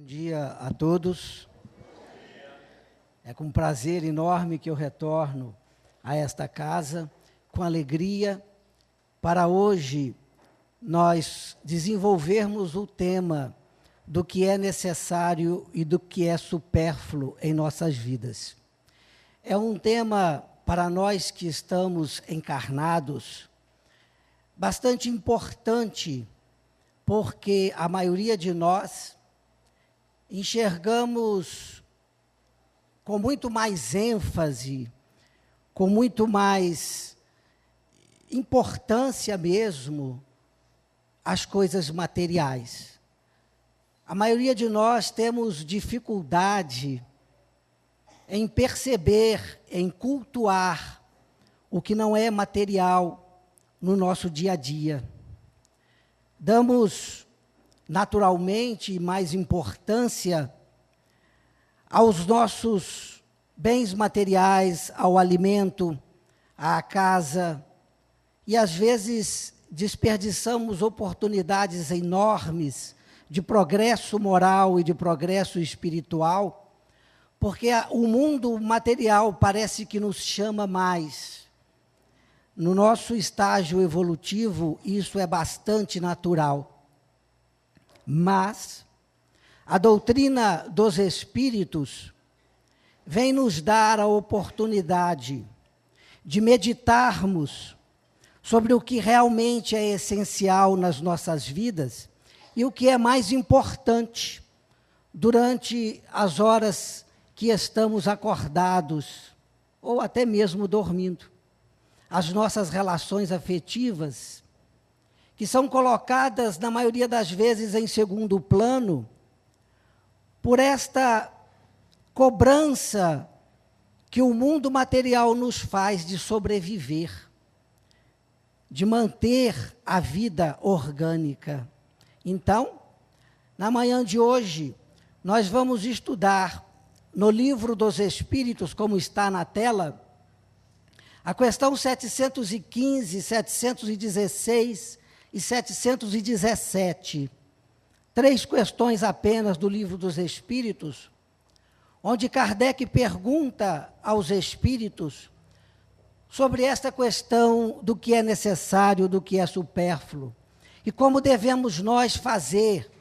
dia a todos. É com prazer enorme que eu retorno a esta casa, com alegria, para hoje nós desenvolvermos o tema do que é necessário e do que é supérfluo em nossas vidas. É um tema, para nós que estamos encarnados, bastante importante, porque a maioria de nós enxergamos com muito mais ênfase, com muito mais importância mesmo, as coisas materiais. A maioria de nós temos dificuldade em perceber, em cultuar o que não é material no nosso dia a dia. Damos naturalmente mais importância aos nossos bens materiais, ao alimento, à casa, e às vezes desperdiçamos oportunidades enormes de progresso moral e de progresso espiritual, porque o mundo material parece que nos chama mais. No nosso estágio evolutivo, isso é bastante natural. Mas a doutrina dos Espíritos vem nos dar a oportunidade de meditarmos sobre o que realmente é essencial nas nossas vidas e o que é mais importante durante as horas que estamos acordados ou até mesmo dormindo. As nossas relações afetivas, que são colocadas, na maioria das vezes, em segundo plano, por esta cobrança que o mundo material nos faz de sobreviver, de manter a vida orgânica. Então, na manhã de hoje, nós vamos estudar no Livro dos Espíritos, como está na tela, a questão 715, 716 e 717. 3 questões apenas do Livro dos Espíritos, onde Kardec pergunta aos espíritos sobre esta questão do que é necessário, do que é supérfluo, e como devemos nós fazer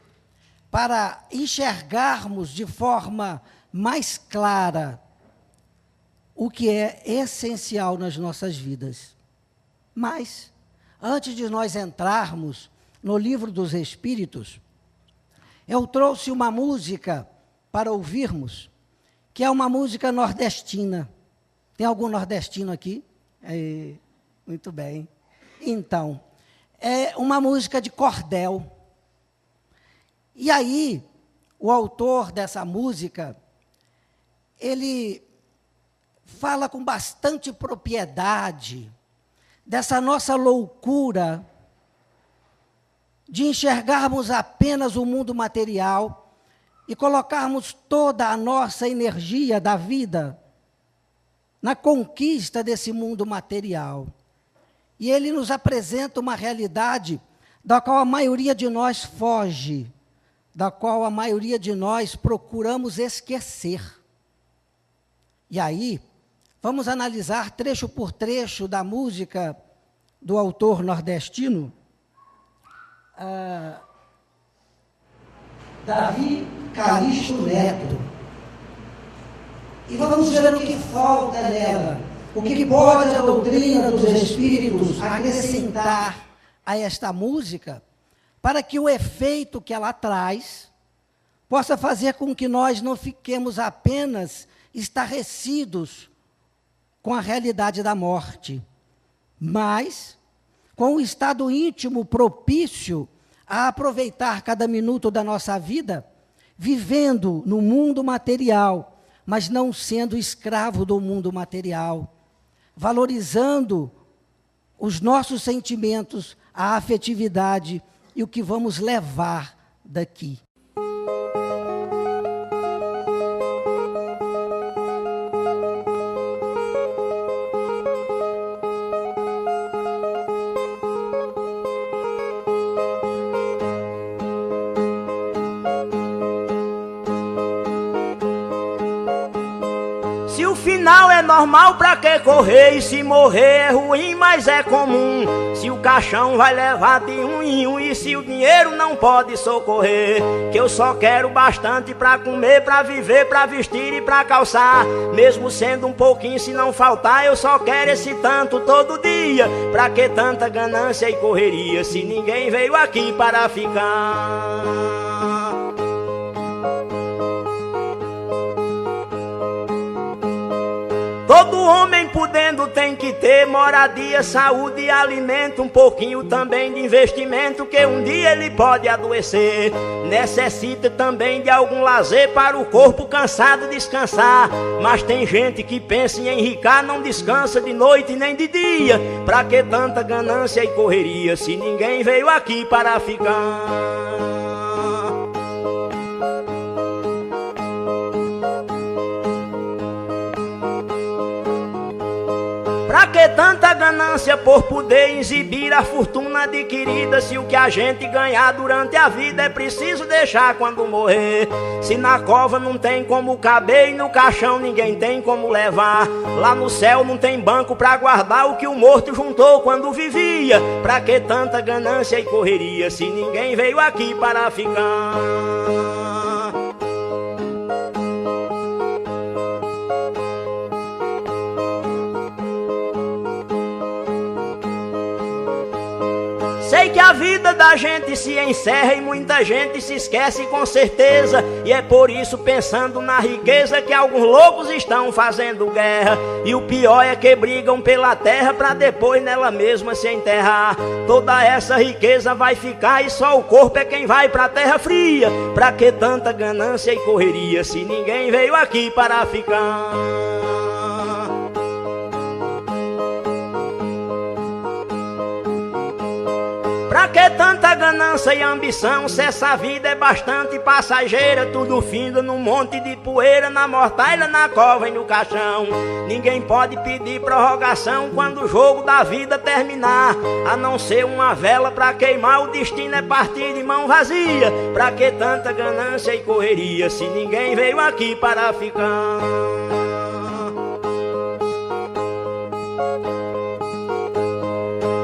para enxergarmos de forma mais clara o que é essencial nas nossas vidas. Mas, antes de nós entrarmos no Livro dos Espíritos, eu trouxe uma música para ouvirmos, que é uma música nordestina. Tem algum nordestino aqui? Muito bem. Então, é uma música de cordel. E aí, o autor dessa música, ele fala com bastante propriedade dessa nossa loucura de enxergarmos apenas o mundo material e colocarmos toda a nossa energia da vida na conquista desse mundo material. E ele nos apresenta uma realidade da qual a maioria de nós foge, da qual a maioria de nós procuramos esquecer. E aí, vamos analisar trecho por trecho da música do autor nordestino, Davi Calixto Neto. E vamos ver o que falta nela, o que pode a doutrina dos Espíritos acrescentar a esta música, para que o efeito que ela traz possa fazer com que nós não fiquemos apenas estarrecidos com a realidade da morte, mas com o estado íntimo propício a aproveitar cada minuto da nossa vida, vivendo no mundo material, mas não sendo escravo do mundo material, valorizando os nossos sentimentos, a afetividade e o que vamos levar daqui. Se o final é normal, pra que correr? E se morrer é ruim, mas é comum. Se o caixão vai levar de um em um, e se o dinheiro não pode socorrer, que eu só quero bastante pra comer, pra viver, pra vestir e pra calçar. Mesmo sendo um pouquinho, se não faltar, eu só quero esse tanto todo dia. Pra que tanta ganância e correria, se ninguém veio aqui para ficar? Todo homem podendo tem que ter moradia, saúde e alimento, um pouquinho também de investimento, que um dia ele pode adoecer. Necessita também de algum lazer para o corpo cansado descansar. Mas tem gente que pensa em enricar, não descansa de noite nem de dia. Pra que tanta ganância e correria, se ninguém veio aqui para ficar? Pra que tanta ganância por poder exibir a fortuna adquirida, se o que a gente ganhar durante a vida é preciso deixar quando morrer? Se na cova não tem como caber e no caixão ninguém tem como levar, lá no céu não tem banco pra guardar o que o morto juntou quando vivia. Pra que tanta ganância e correria, se ninguém veio aqui para ficar? Sei que a vida da gente se encerra e muita gente se esquece com certeza. E é por isso, pensando na riqueza, que alguns loucos estão fazendo guerra. E o pior é que brigam pela terra pra depois nela mesma se enterrar. Toda essa riqueza vai ficar e só o corpo é quem vai pra terra fria. Pra que tanta ganância e correria, se ninguém veio aqui para ficar? Pra que tanta ganância e ambição, se essa vida é bastante passageira? Tudo finda num monte de poeira, na mortalha, na cova e no caixão. Ninguém pode pedir prorrogação quando o jogo da vida terminar, a não ser uma vela pra queimar. O destino é partir de mão vazia. Pra que tanta ganância e correria, se ninguém veio aqui para ficar?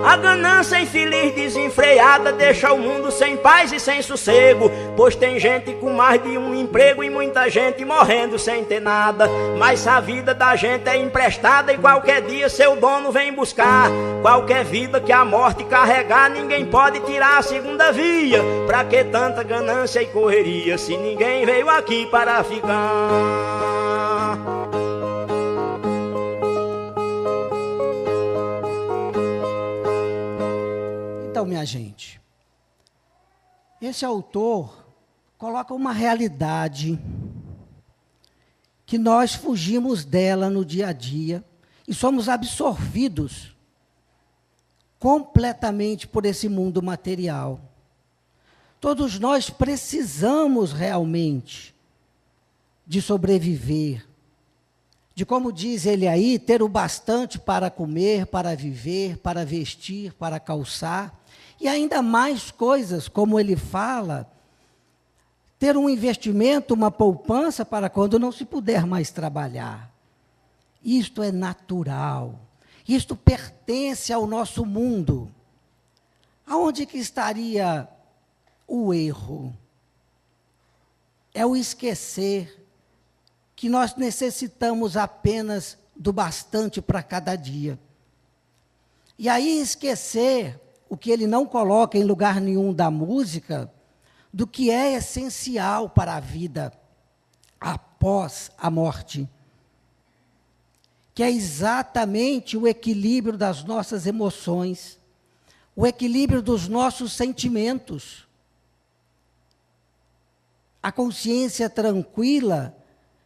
A ganância infeliz desenfreada deixa o mundo sem paz e sem sossego, pois tem gente com mais de um emprego e muita gente morrendo sem ter nada. Mas a vida da gente é emprestada e qualquer dia seu dono vem buscar. Qualquer vida que a morte carregar, ninguém pode tirar a segunda via. Pra que tanta ganância e correria, se ninguém veio aqui para ficar? Então, minha gente, esse autor coloca uma realidade que nós fugimos dela no dia a dia e somos absorvidos completamente por esse mundo material. Todos nós precisamos realmente de sobreviver, de, como diz ele aí, ter o bastante para comer, para viver, para vestir, para calçar, e ainda mais coisas, como ele fala, ter um investimento, uma poupança para quando não se puder mais trabalhar. Isto é natural, isto pertence ao nosso mundo. Aonde que estaria o erro? É o esquecer que nós necessitamos apenas do bastante para cada dia. E aí esquecer o que ele não coloca em lugar nenhum da música, do que é essencial para a vida após a morte, que é exatamente o equilíbrio das nossas emoções, o equilíbrio dos nossos sentimentos, a consciência tranquila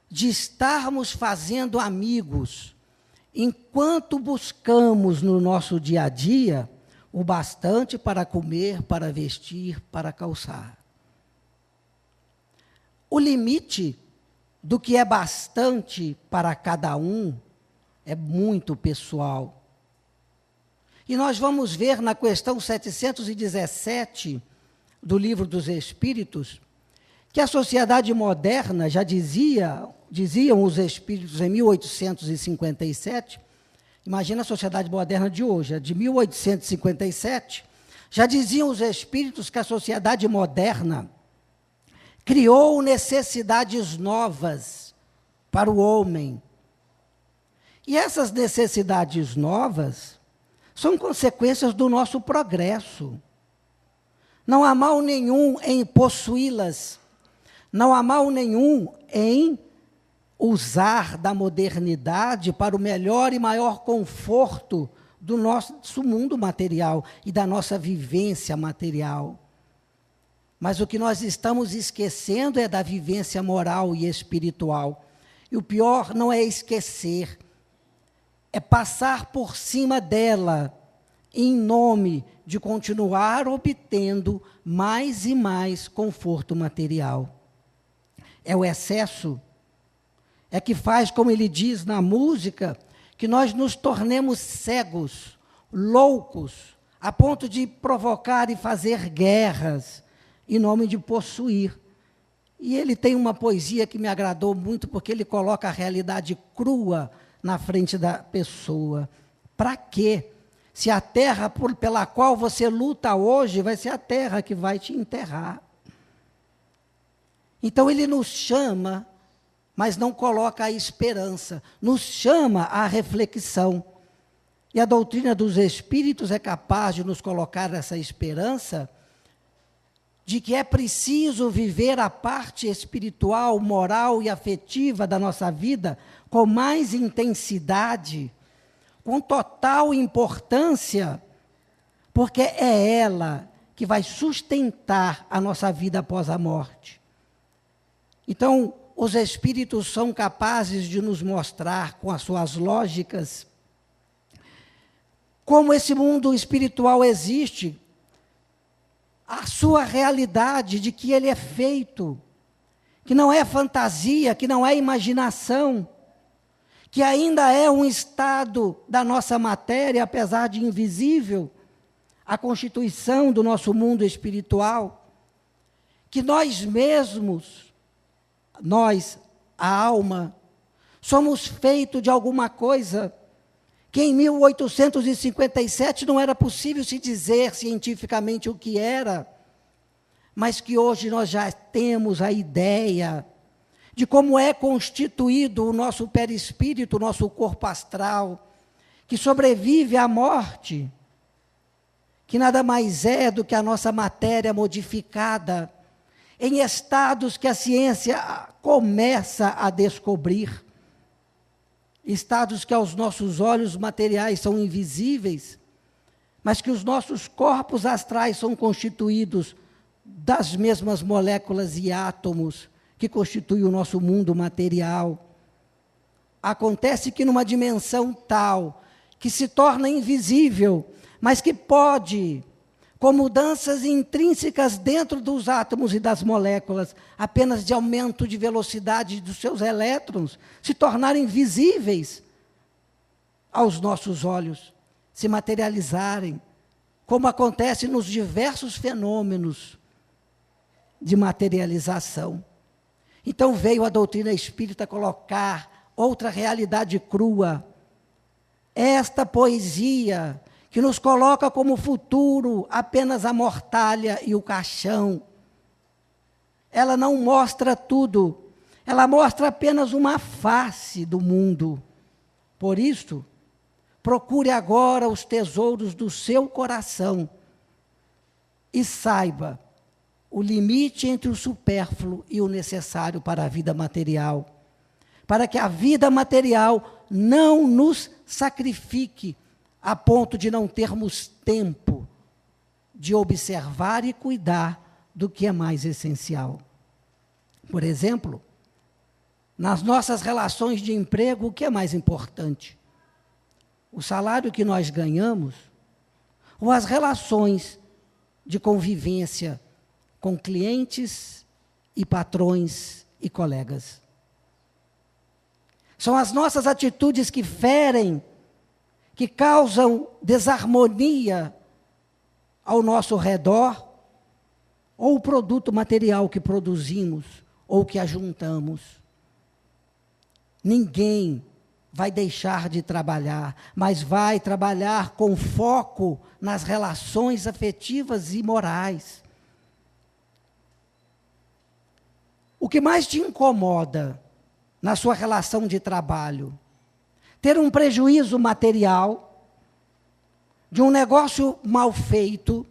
de estarmos fazendo amigos, enquanto buscamos no nosso dia a dia o bastante para comer, para vestir, para calçar. O limite do que é bastante para cada um é muito pessoal. E nós vamos ver na questão 717 do Livro dos Espíritos, que a sociedade moderna, já dizia diziam os espíritos em 1857, imagina a sociedade moderna de hoje, a de 1857, já diziam os espíritos que a sociedade moderna criou necessidades novas para o homem. E essas necessidades novas são consequências do nosso progresso. Não há mal nenhum em possuí-las. Não há mal nenhum em usar da modernidade para o melhor e maior conforto do nosso mundo material e da nossa vivência material. Mas o que nós estamos esquecendo é da vivência moral e espiritual. E o pior não é esquecer, é passar por cima dela, em nome de continuar obtendo mais e mais conforto material. É o excesso, é que faz, como ele diz na música, que nós nos tornemos cegos, loucos, a ponto de provocar e fazer guerras, em nome de possuir. E ele tem uma poesia que me agradou muito, porque ele coloca a realidade crua na frente da pessoa. Para quê? Se a terra pela qual você luta hoje vai ser a terra que vai te enterrar. Então ele nos chama, mas não coloca a esperança, nos chama à reflexão. E a doutrina dos espíritos é capaz de nos colocar essa esperança de que é preciso viver a parte espiritual, moral e afetiva da nossa vida com mais intensidade, com total importância, porque é ela que vai sustentar a nossa vida após a morte. Então, os espíritos são capazes de nos mostrar, com as suas lógicas, como esse mundo espiritual existe, a sua realidade de que ele é feito, que não é fantasia, que não é imaginação, que ainda é um estado da nossa matéria, apesar de invisível, a constituição do nosso mundo espiritual, que nós mesmos, nós, a alma, somos feitos de alguma coisa que em 1857 não era possível se dizer cientificamente o que era, mas que hoje nós já temos a ideia de como é constituído o nosso perispírito, o nosso corpo astral, que sobrevive à morte, que nada mais é do que a nossa matéria modificada, em estados que a ciência começa a descobrir, estados que aos nossos olhos materiais são invisíveis, mas que os nossos corpos astrais são constituídos das mesmas moléculas e átomos que constituem o nosso mundo material. Acontece que numa dimensão tal, que se torna invisível, mas que pode, com mudanças intrínsecas dentro dos átomos e das moléculas, apenas de aumento de velocidade dos seus elétrons, se tornarem visíveis aos nossos olhos, se materializarem, como acontece nos diversos fenômenos de materialização. Então veio a doutrina espírita colocar outra realidade crua, esta poesia que nos coloca como futuro apenas a mortalha e o caixão. Ela não mostra tudo, ela mostra apenas uma face do mundo. Por isso, procure agora os tesouros do seu coração e saiba o limite entre o supérfluo e o necessário para a vida material, para que a vida material não nos sacrifique a ponto de não termos tempo de observar e cuidar do que é mais essencial. Por exemplo, nas nossas relações de emprego, o que é mais importante? O salário que nós ganhamos ou as relações de convivência com clientes e patrões e colegas? São as nossas atitudes que ferem, que causam desarmonia ao nosso redor, ou o produto material que produzimos ou que ajuntamos. ninguém vai deixar de trabalhar, mas vai trabalhar com foco nas relações afetivas e morais. O que mais te incomoda na sua relação de trabalho? Ter um prejuízo material de um negócio mal feito,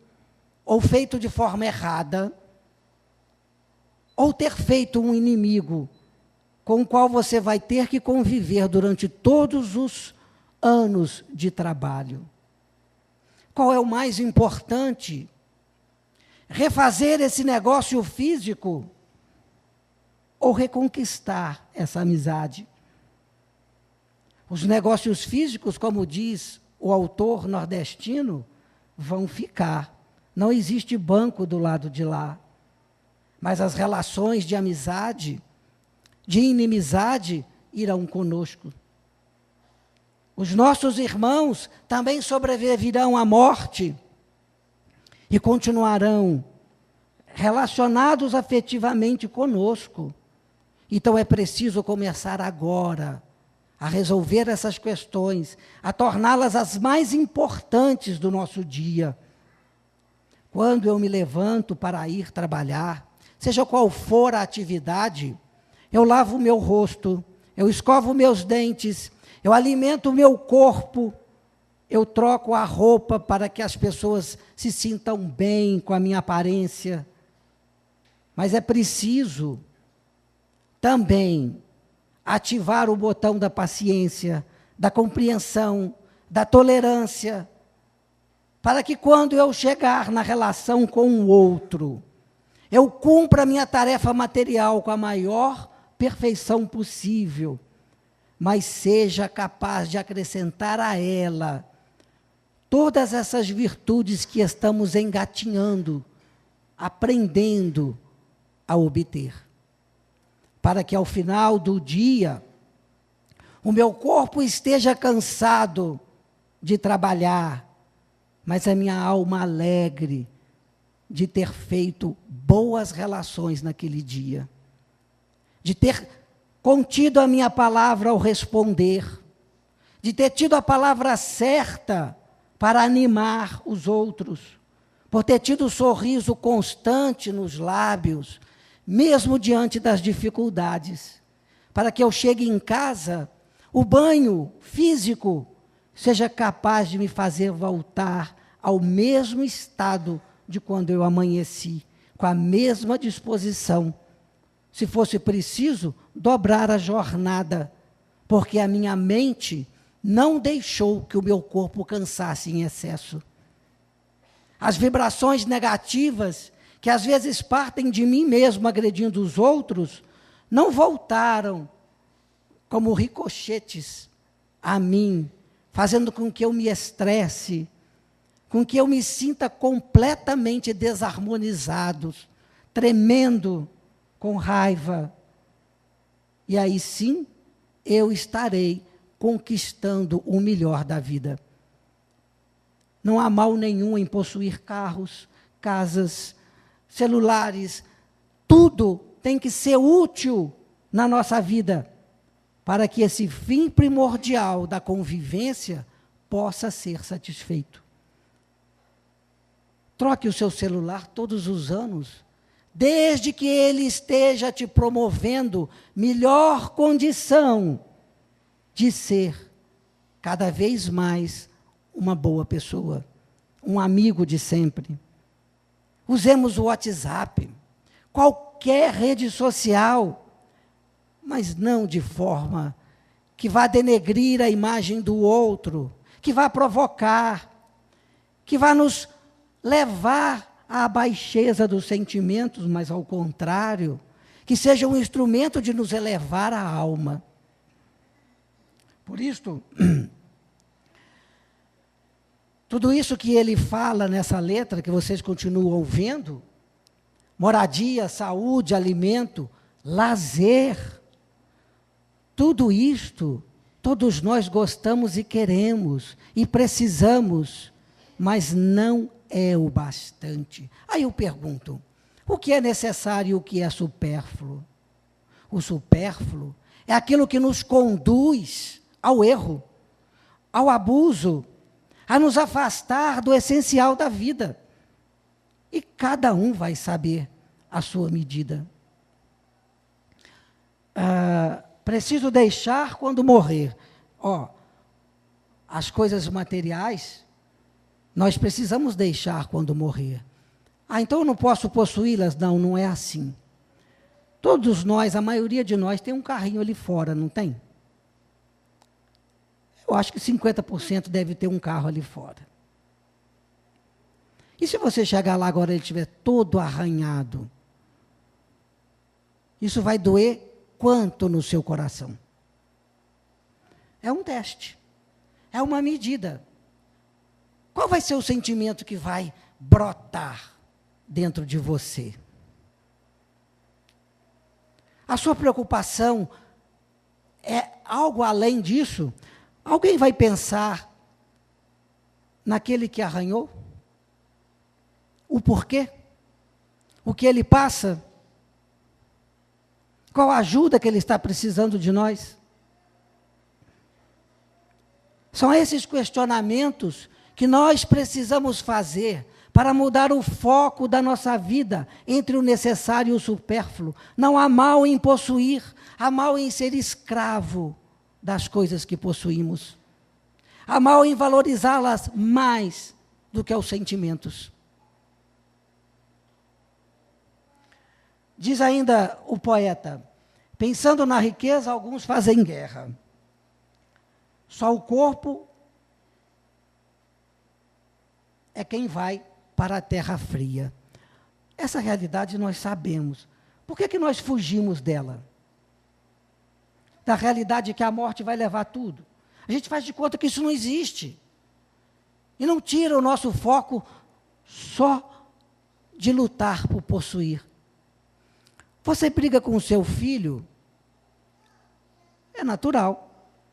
ou feito de forma errada, ou ter feito um inimigo com o qual você vai ter que conviver durante todos os anos de trabalho. Qual é o mais importante? Refazer esse negócio físico ou reconquistar essa amizade? Os negócios físicos, como diz o autor nordestino, vão ficar. Não existe banco do lado de lá. Mas as relações de amizade, de inimizade, irão conosco. Os nossos irmãos também sobreviverão à morte e continuarão relacionados afetivamente conosco. Então é preciso começar agora a resolver essas questões, a torná-las as mais importantes do nosso dia. Quando eu me levanto para ir trabalhar, seja qual for a atividade, eu lavo o meu rosto, eu escovo meus dentes, eu alimento o meu corpo, eu troco a roupa para que as pessoas se sintam bem com a minha aparência. Mas é preciso também ativar o botão da paciência, da compreensão, da tolerância, para que quando eu chegar na relação com o outro, eu cumpra a minha tarefa material com a maior perfeição possível, mas seja capaz de acrescentar a ela todas essas virtudes que estamos engatinhando, aprendendo a obter. Para que ao final do dia, o meu corpo esteja cansado de trabalhar, mas a minha alma alegre de ter feito boas relações naquele dia, de ter contido a minha palavra ao responder, de ter tido a palavra certa para animar os outros, por ter tido o sorriso constante nos lábios, mesmo diante das dificuldades, para que eu chegue em casa, o banho físico seja capaz de me fazer voltar ao mesmo estado de quando eu amanheci, com a mesma disposição. Se fosse preciso, dobrar a jornada, porque a minha mente não deixou que o meu corpo cansasse em excesso. As vibrações negativas, que às vezes partem de mim mesmo agredindo os outros, não voltaram como ricochetes a mim, fazendo com que eu me estresse, com que eu me sinta completamente desarmonizado, tremendo, com raiva. E aí sim, eu estarei conquistando o melhor da vida. Não há mal nenhum em possuir carros, casas, celulares, tudo tem que ser útil na nossa vida, para que esse fim primordial da convivência possa ser satisfeito. Troque o seu celular todos os anos, desde que ele esteja te promovendo melhor condição de ser cada vez mais uma boa pessoa, um amigo de sempre. Usemos o WhatsApp, qualquer rede social, mas não de forma que vá denegrir a imagem do outro, que vá provocar, que vá nos levar à baixeza dos sentimentos, mas ao contrário, que seja um instrumento de nos elevar a alma. Por isso, tudo isso que ele fala nessa letra, que vocês continuam ouvindo, moradia, saúde, alimento, lazer, tudo isto, todos nós gostamos e queremos, e precisamos, mas não é o bastante. Aí eu pergunto, o que é necessário e o que é supérfluo? O supérfluo é aquilo que nos conduz ao erro, ao abuso, a nos afastar do essencial da vida. E cada um vai saber a sua medida. Preciso deixar quando morrer. As coisas materiais, nós precisamos deixar quando morrer. Então eu não posso possuí-las? Não, não é assim. Todos nós, a maioria de nós, tem um carrinho ali fora, não tem? Eu acho que 50% deve ter um carro ali fora. E se você chegar lá agora e ele estiver todo arranhado? Isso vai doer quanto no seu coração? É um teste. É uma medida. Qual vai ser o sentimento que vai brotar dentro de você? A sua preocupação é algo além disso? Alguém vai pensar naquele que arranhou? O porquê? O que ele passa? Qual a ajuda que ele está precisando de nós? São esses questionamentos que nós precisamos fazer para mudar o foco da nossa vida entre o necessário e o supérfluo. Não há mal em possuir, há mal em ser escravo das coisas que possuímos. Há mal em valorizá-las mais do que os sentimentos. Diz ainda o poeta: pensando na riqueza, alguns fazem guerra. Só o corpo é quem vai para a terra fria. Essa realidade nós sabemos. Por que nós fugimos dela? Da realidade que a morte vai levar tudo. A gente faz de conta que isso não existe. E não tira o nosso foco só de lutar por possuir. Você briga com o seu filho, é natural.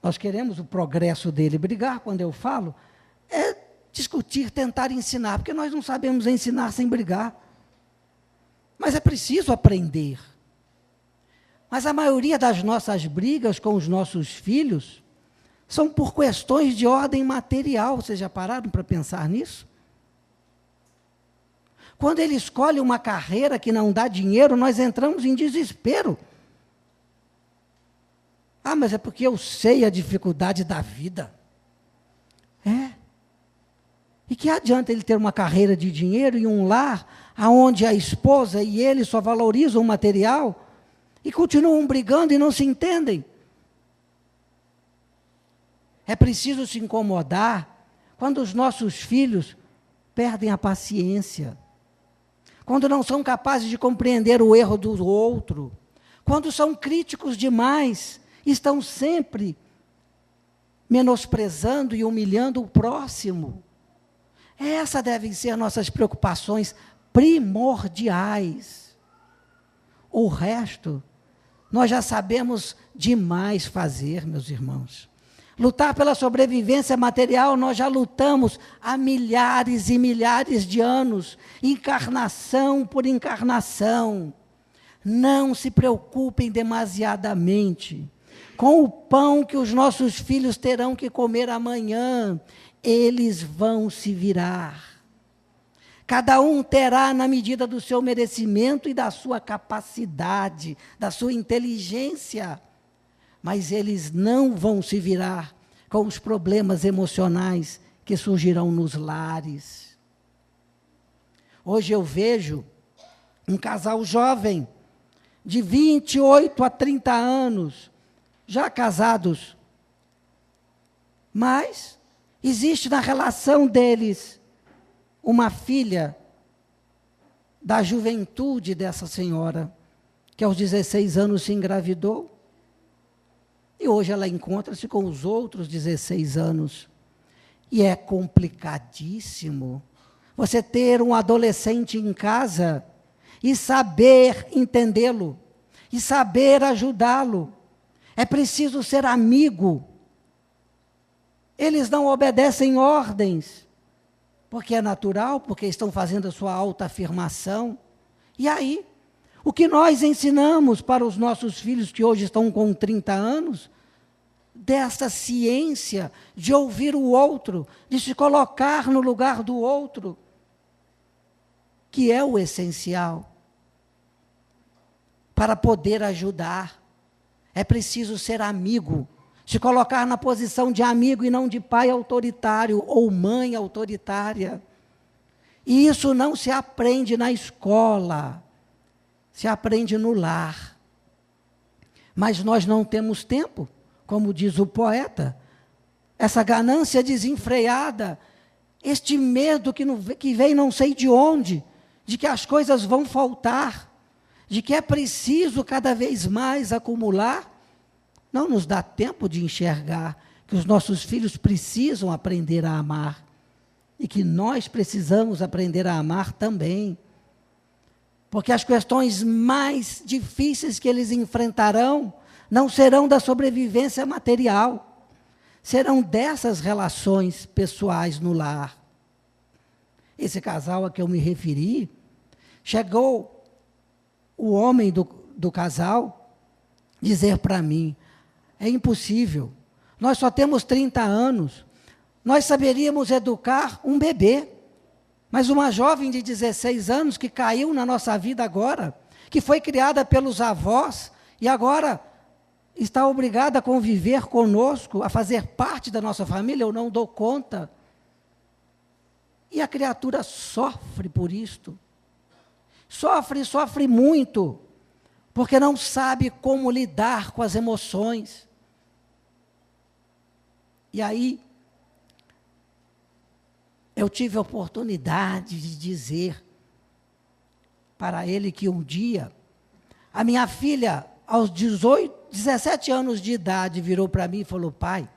Nós queremos o progresso dele. Brigar, quando eu falo, é discutir, tentar ensinar, porque nós não sabemos ensinar sem brigar. Mas é preciso aprender. Mas a maioria das nossas brigas com os nossos filhos são por questões de ordem material. Vocês já pararam para pensar nisso? Quando ele escolhe uma carreira que não dá dinheiro, nós entramos em desespero. Mas é porque eu sei a dificuldade da vida. E que adianta ele ter uma carreira de dinheiro e um lar, onde a esposa e ele só valorizam o material e continuam brigando e não se entendem? É preciso se incomodar quando os nossos filhos perdem a paciência, quando não são capazes de compreender o erro do outro, quando são críticos demais, estão sempre menosprezando e humilhando o próximo. Essas devem ser nossas preocupações primordiais. O resto, nós já sabemos demais fazer, meus irmãos. Lutar pela sobrevivência material, nós já lutamos há milhares e milhares de anos, encarnação por encarnação. Não se preocupem demasiadamente com o pão que os nossos filhos terão que comer amanhã. Eles vão se virar. Cada um terá na medida do seu merecimento e da sua capacidade, da sua inteligência. Mas eles não vão se virar com os problemas emocionais que surgirão nos lares. Hoje eu vejo um casal jovem, de 28 a 30 anos, já casados, mas existe na relação deles uma filha da juventude dessa senhora, que aos 16 anos se engravidou, e hoje ela encontra-se com os outros 16 anos. E é complicadíssimo você ter um adolescente em casa e saber entendê-lo, e saber ajudá-lo. É preciso ser amigo. Eles não obedecem ordens, porque é natural, porque estão fazendo a sua autoafirmação. E aí, O que nós ensinamos para os nossos filhos que hoje estão com 30 anos, dessa ciência de ouvir o outro, de se colocar no lugar do outro, que é o essencial para poder ajudar. É preciso ser amigo, se colocar na posição de amigo e não de pai autoritário ou mãe autoritária. E isso não se aprende na escola, se aprende no lar. Mas nós não temos tempo, como diz o poeta, essa ganância desenfreada, este medo que vem não sei de onde, de que as coisas vão faltar, de que é preciso cada vez mais acumular, não nos dá tempo de enxergar que os nossos filhos precisam aprender a amar e que nós precisamos aprender a amar também. Porque as questões mais difíceis que eles enfrentarão não serão da sobrevivência material, serão dessas relações pessoais no lar. Esse casal a que eu me referi, chegou o homem do casal dizer para mim: é impossível, nós só temos 30 anos, nós saberíamos educar um bebê, mas uma jovem de 16 anos que caiu na nossa vida agora, que foi criada pelos avós e agora está obrigada a conviver conosco, a fazer parte da nossa família, eu não dou conta. E a criatura sofre por isto. Sofre muito, porque não sabe como lidar com as emoções. E aí, eu tive a oportunidade de dizer para ele que um dia, a minha filha, aos 17 anos de idade, virou para mim e falou: pai,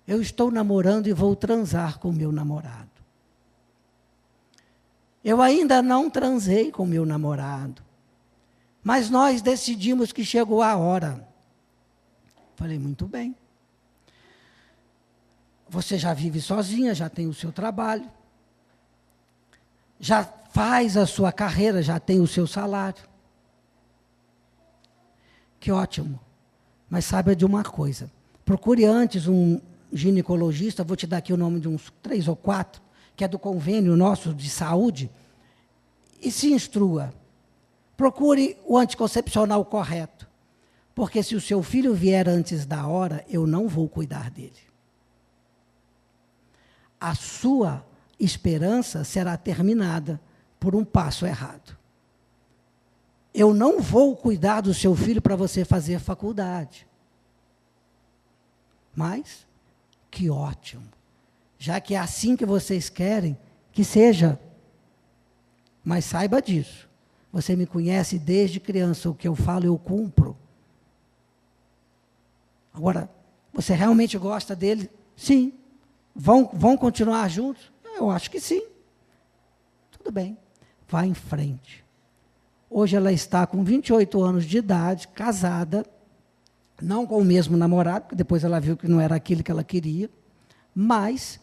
eu estou namorando e vou transar com meu namorado. Eu ainda não transei com meu namorado, mas nós decidimos que chegou a hora. Falei: muito bem. Você já vive sozinha, já tem o seu trabalho, já faz a sua carreira, já tem o seu salário. Que ótimo. Mas saiba de uma coisa, procure antes um ginecologista, vou te dar aqui o nome de uns 3 ou 4, que é do convênio nosso de saúde, e se instrua. Procure o anticoncepcional correto, porque se o seu filho vier antes da hora, eu não vou cuidar dele. A sua esperança será terminada por um passo errado. Eu não vou cuidar do seu filho para você fazer faculdade. Mas, que ótimo. Já que é assim que vocês querem, que seja. Mas saiba disso. Você me conhece desde criança, o que eu falo eu cumpro. Agora, você realmente gosta dele? Sim. Vão continuar juntos? Eu acho que sim. Tudo bem. Vá em frente. Hoje ela está com 28 anos de idade, casada, não com o mesmo namorado, porque depois ela viu que não era aquilo que ela queria, mas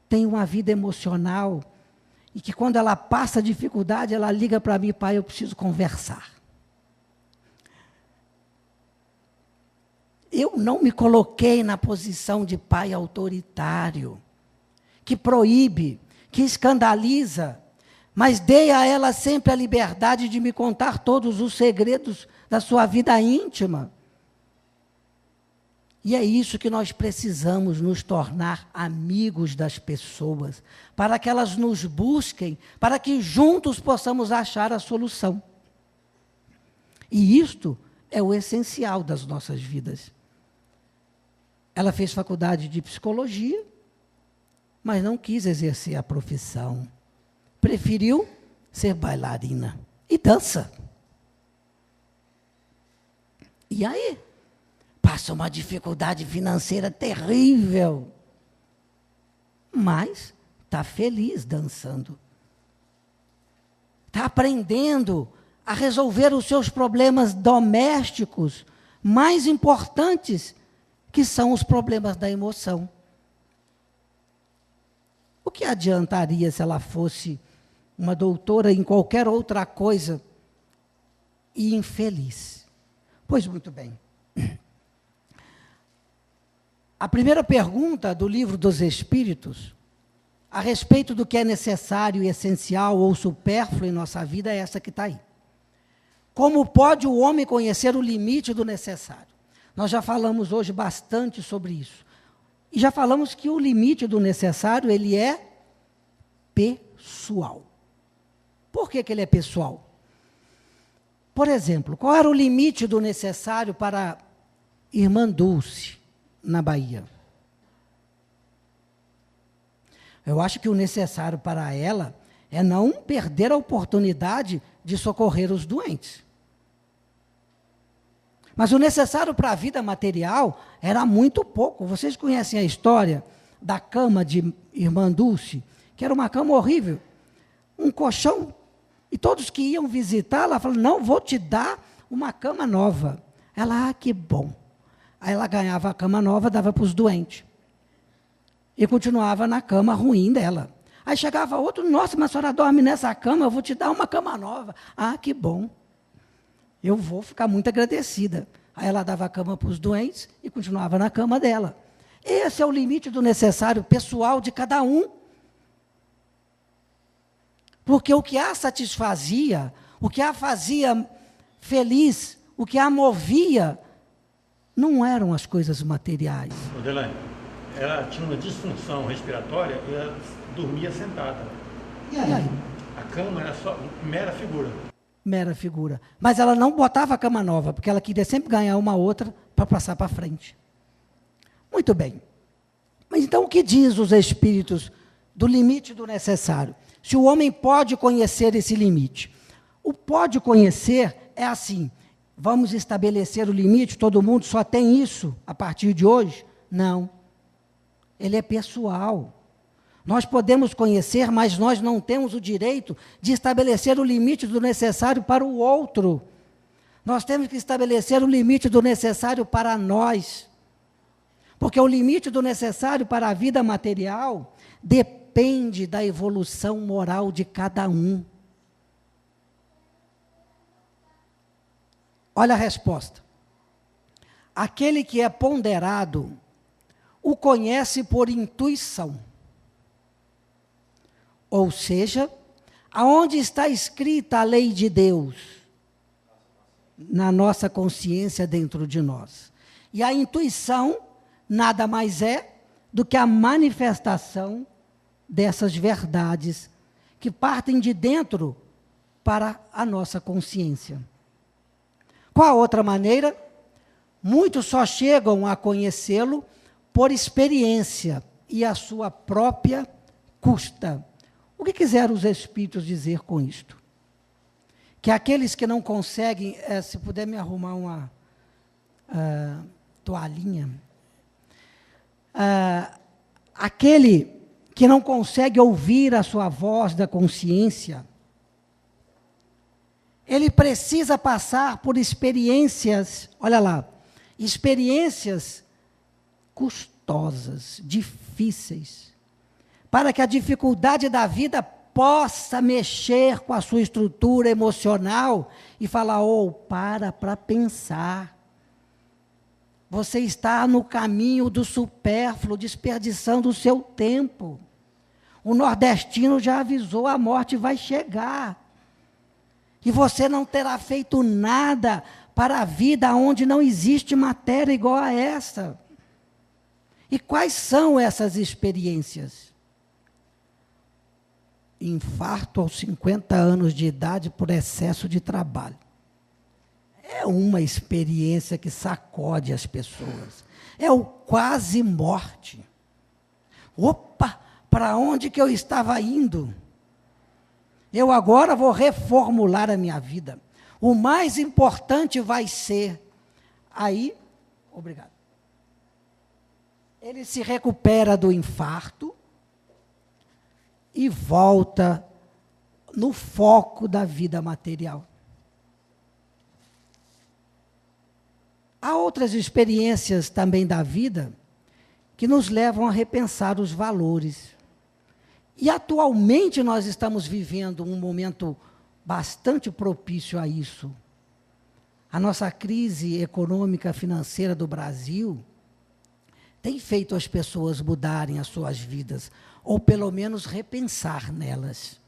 tem uma vida emocional e que quando ela passa dificuldade, ela liga para mim: pai, eu preciso conversar. Eu não me coloquei na posição de pai autoritário, que proíbe, que escandaliza, mas dei a ela sempre a liberdade de me contar todos os segredos da sua vida íntima. E é isso que nós precisamos, nos tornar amigos das pessoas, para que elas nos busquem, para que juntos possamos achar a solução. E isto é o essencial das nossas vidas. Ela fez faculdade de psicologia, mas não quis exercer a profissão. Preferiu ser bailarina e dança. E aí? Passa uma dificuldade financeira terrível. Mas está feliz dançando. Está aprendendo a resolver os seus problemas domésticos mais importantes, que são os problemas da emoção. O que adiantaria se ela fosse uma doutora em qualquer outra coisa e infeliz. Pois muito bem. A primeira pergunta do Livro dos Espíritos, a respeito do que é necessário e essencial ou supérfluo em nossa vida, é essa que está aí. Como pode o homem conhecer o limite do necessário? Nós já falamos hoje bastante sobre isso. E já falamos que o limite do necessário, ele é pessoal. Por que ele é pessoal? Por exemplo, qual era o limite do necessário para a irmã Dulce, na Bahia? Eu acho que o necessário para ela é não perder a oportunidade de socorrer os doentes. Mas o necessário para a vida material era muito pouco. Vocês conhecem a história da cama de irmã Dulce, que era uma cama horrível, um colchão, e todos que iam visitá-la falaram, não, vou te dar uma cama nova. Ela, que bom. Aí ela ganhava a cama nova, dava para os doentes. E continuava na cama ruim dela. Aí chegava outro, nossa, mas a senhora dorme nessa cama, eu vou te dar uma cama nova. Ah, que bom. Eu vou ficar muito agradecida. Aí ela dava a cama para os doentes e continuava na cama dela. Esse é o limite do necessário pessoal de cada um. Porque o que a satisfazia, o que a fazia feliz, o que a movia, não eram as coisas materiais. Odelaine, ela tinha uma disfunção respiratória e ela dormia sentada. E aí? A cama era só mera figura. Mera figura. Mas ela não botava a cama nova, porque ela queria sempre ganhar uma outra para passar para frente. Muito bem. Mas então o que diz os espíritos do limite do necessário? Se o homem pode conhecer esse limite. O pode conhecer é assim, vamos estabelecer o limite, todo mundo só tem isso a partir de hoje? Não. Ele é pessoal. Nós podemos conhecer, mas nós não temos o direito de estabelecer o limite do necessário para o outro. Nós temos que estabelecer o limite do necessário para nós. Porque o limite do necessário para a vida material depende da evolução moral de cada um. Olha a resposta. Aquele que é ponderado o conhece por intuição. Ou seja, aonde está escrita a lei de Deus? Na nossa consciência dentro de nós. E a intuição nada mais é do que a manifestação dessas verdades que partem de dentro para a nossa consciência. Qual a outra maneira? Muitos só chegam a conhecê-lo por experiência e a sua própria custa. O que quiseram os espíritos dizer com isto? Que aqueles que não conseguem, se puder me arrumar uma toalhinha, aquele que não consegue ouvir a sua voz da consciência, ele precisa passar por experiências, olha lá, experiências custosas, difíceis, para que a dificuldade da vida possa mexer com a sua estrutura emocional e falar, para pensar. Você está no caminho do supérfluo, desperdiçando o seu tempo. O nordestino já avisou, a morte vai chegar. E você não terá feito nada para a vida onde não existe matéria igual a essa. E quais são essas experiências? Infarto aos 50 anos de idade por excesso de trabalho. É uma experiência que sacode as pessoas. É o quase morte. Opa, para onde que eu estava indo? Eu agora vou reformular a minha vida. O mais importante vai ser... Aí, obrigado. Ele se recupera do infarto e volta no foco da vida material. Há outras experiências também da vida que nos levam a repensar os valores. E atualmente nós estamos vivendo um momento bastante propício a isso. A nossa crise econômica financeira do Brasil tem feito as pessoas mudarem as suas vidas, ou pelo menos repensar nelas.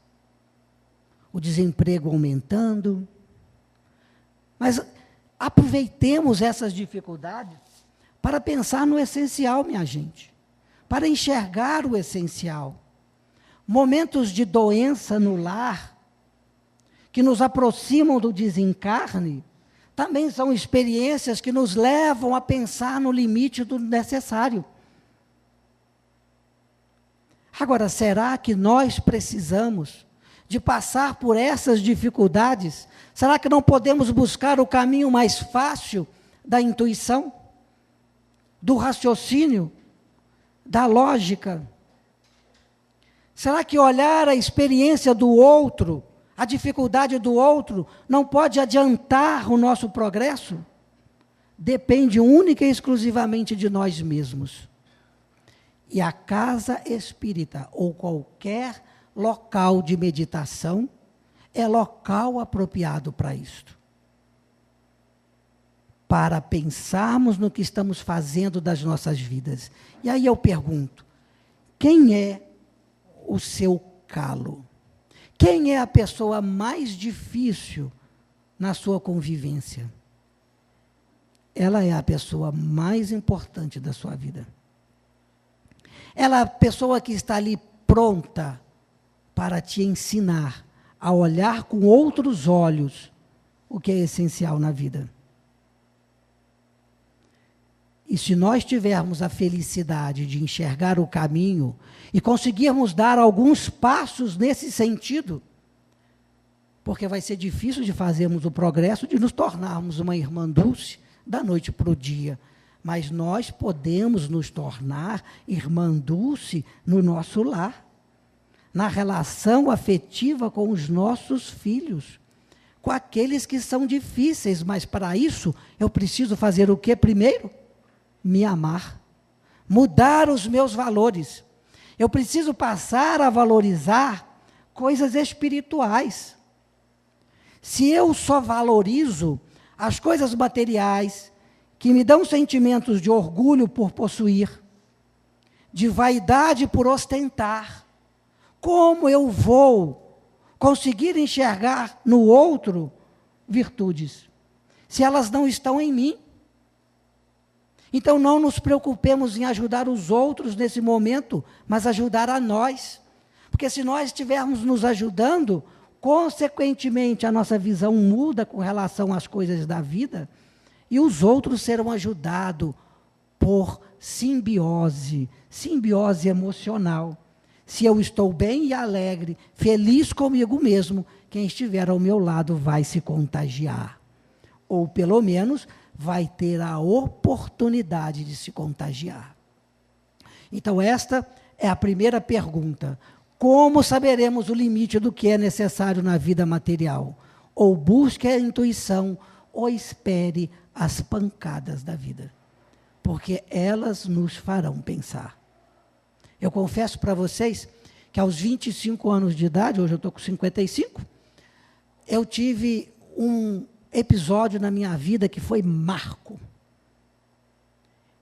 O desemprego aumentando. Mas aproveitemos essas dificuldades para pensar no essencial, minha gente. Para enxergar o essencial. Momentos de doença no lar, que nos aproximam do desencarne, também são experiências que nos levam a pensar no limite do necessário. Agora, será que nós precisamos de passar por essas dificuldades? Será que não podemos buscar o caminho mais fácil da intuição, do raciocínio, da lógica? Será que olhar a experiência do outro, a dificuldade do outro, não pode adiantar o nosso progresso? Depende única e exclusivamente de nós mesmos. E a casa espírita, ou qualquer local de meditação, é local apropriado para isto. Para pensarmos no que estamos fazendo das nossas vidas. E aí eu pergunto, quem é o seu calo? Quem é a pessoa mais difícil na sua convivência? Ela é a pessoa mais importante da sua vida. Ela é a pessoa que está ali pronta para te ensinar a olhar com outros olhos o que é essencial na vida. E se nós tivermos a felicidade de enxergar o caminho e conseguirmos dar alguns passos nesse sentido, porque vai ser difícil de fazermos o progresso, de nos tornarmos uma irmã Dulce da noite para o dia, mas nós podemos nos tornar irmã Dulce no nosso lar, na relação afetiva com os nossos filhos, com aqueles que são difíceis, mas para isso eu preciso fazer o que primeiro? Me amar, mudar os meus valores. Eu preciso passar a valorizar coisas espirituais. Se eu só valorizo as coisas materiais, que me dão sentimentos de orgulho por possuir, de vaidade por ostentar, como eu vou conseguir enxergar no outro virtudes, se elas não estão em mim? Então, não nos preocupemos em ajudar os outros nesse momento, mas ajudar a nós. Porque se nós estivermos nos ajudando, consequentemente, a nossa visão muda com relação às coisas da vida, e os outros serão ajudados por simbiose emocional. Se eu estou bem e alegre, feliz comigo mesmo, quem estiver ao meu lado vai se contagiar. Ou, pelo menos, vai ter a oportunidade de se contagiar. Então, esta é a primeira pergunta. Como saberemos o limite do que é necessário na vida material? Ou busque a intuição, ou espere as pancadas da vida. Porque elas nos farão pensar. Eu confesso para vocês que aos 25 anos de idade, hoje eu estou com 55, eu tive um episódio na minha vida que foi marco.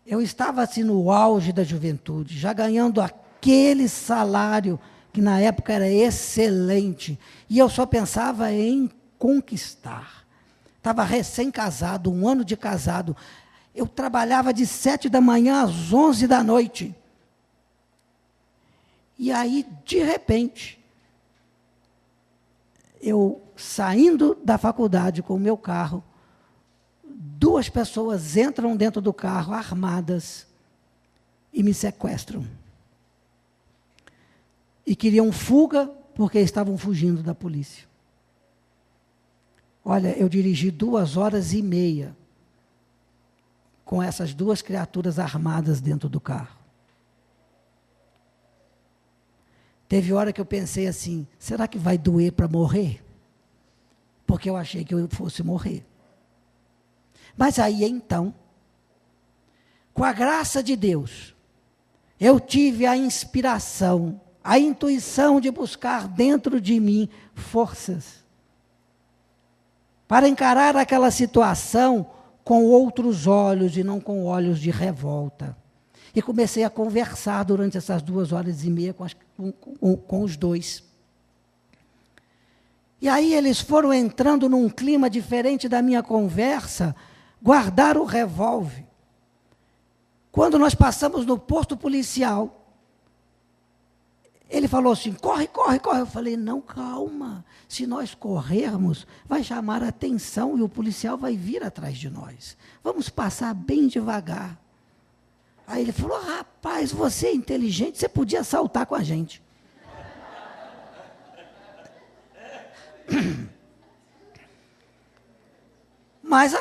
Eu estava assim no auge da juventude, já ganhando aquele salário que na época era excelente, e eu só pensava em conquistar. Estava recém-casado, 1 ano de casado. Eu trabalhava de 7 da manhã às 11 da noite. E aí, de repente, eu saindo da faculdade com o meu carro, 2 pessoas entram dentro do carro armadas e me sequestram. E queriam fuga porque estavam fugindo da polícia. Olha, eu dirigi 2h30 com essas 2 criaturas armadas dentro do carro. Teve hora que eu pensei assim, será que vai doer para morrer? Porque eu achei que eu fosse morrer. Mas aí então, com a graça de Deus, eu tive a inspiração, a intuição de buscar dentro de mim forças. para encarar aquela situação com outros olhos e não com olhos de revolta. E comecei a conversar durante essas 2h30 com os dois. E aí eles foram entrando num clima diferente da minha conversa, guardaram o revólver. Quando nós passamos no posto policial, ele falou assim, corre, corre, corre. Eu falei, não, calma. Se nós corrermos, vai chamar a atenção e o policial vai vir atrás de nós. Vamos passar bem devagar. Aí ele falou, rapaz, você é inteligente, você podia saltar com a gente. Mas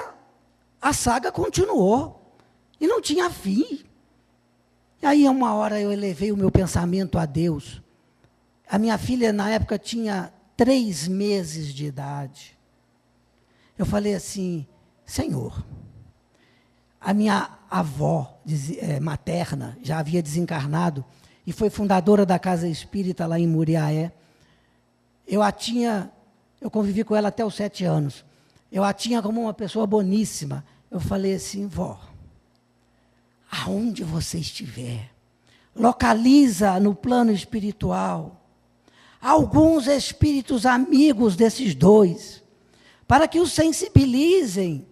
a saga continuou. E não tinha fim. E aí, uma hora, eu elevei o meu pensamento a Deus. A minha filha, na época, tinha 3 meses de idade. Eu falei assim, Senhor, a minha avó materna já havia desencarnado e foi fundadora da Casa Espírita lá em Muriaé. Eu convivi com ela até os 7 anos. Eu a tinha como uma pessoa boníssima. Eu falei assim, vó, aonde você estiver, localiza no plano espiritual alguns espíritos amigos desses dois, para que os sensibilizem,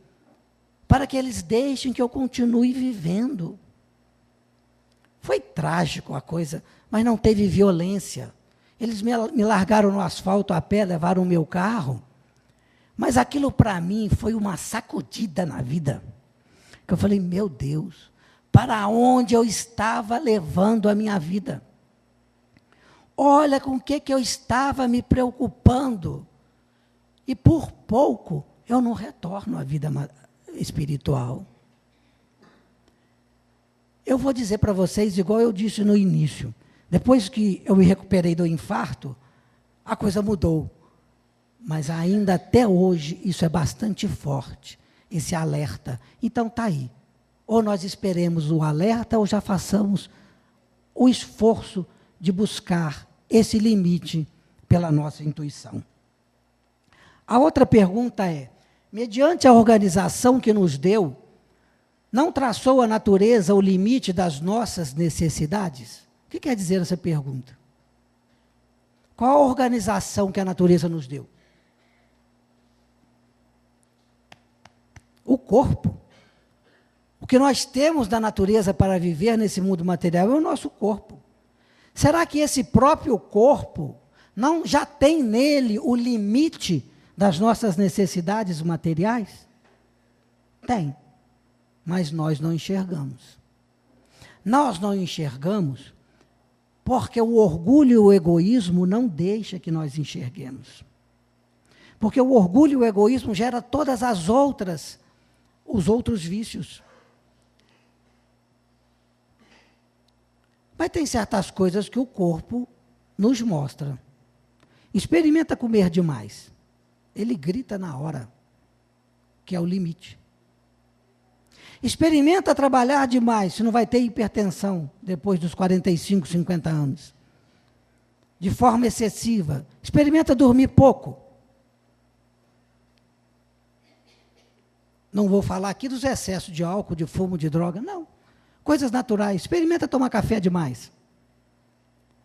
para que eles deixem que eu continue vivendo. Foi trágico a coisa, mas não teve violência. Eles me largaram no asfalto a pé, levaram o meu carro, mas aquilo para mim foi uma sacudida na vida, que eu falei, meu Deus, para onde eu estava levando a minha vida? Olha com o que eu estava me preocupando. E por pouco eu não retorno à vida espiritual. Eu vou dizer para vocês, igual eu disse no início, depois que eu me recuperei do infarto, a coisa mudou. Mas ainda até hoje isso é bastante forte, esse alerta. Então está aí. Ou nós esperemos o alerta, ou já façamos o esforço de buscar esse limite pela nossa intuição. A outra pergunta é, mediante a organização que nos deu, não traçou a natureza o limite das nossas necessidades? O que quer dizer essa pergunta? Qual a organização que a natureza nos deu? O corpo. O que nós temos da natureza para viver nesse mundo material é o nosso corpo. Será que esse próprio corpo não já tem nele o limite das nossas necessidades materiais? Tem, mas nós não enxergamos. Nós não enxergamos porque o orgulho e o egoísmo não deixam que nós enxerguemos. Porque o orgulho e o egoísmo geram todas os outros vícios. Mas tem certas coisas que o corpo nos mostra. Experimenta comer demais. Ele grita na hora, que é o limite. Experimenta trabalhar demais, você não vai ter hipertensão depois dos 45, 50 anos. De forma excessiva. Experimenta dormir pouco. Não vou falar aqui dos excessos de álcool, de fumo, de droga, não. Coisas naturais. Experimenta tomar café demais.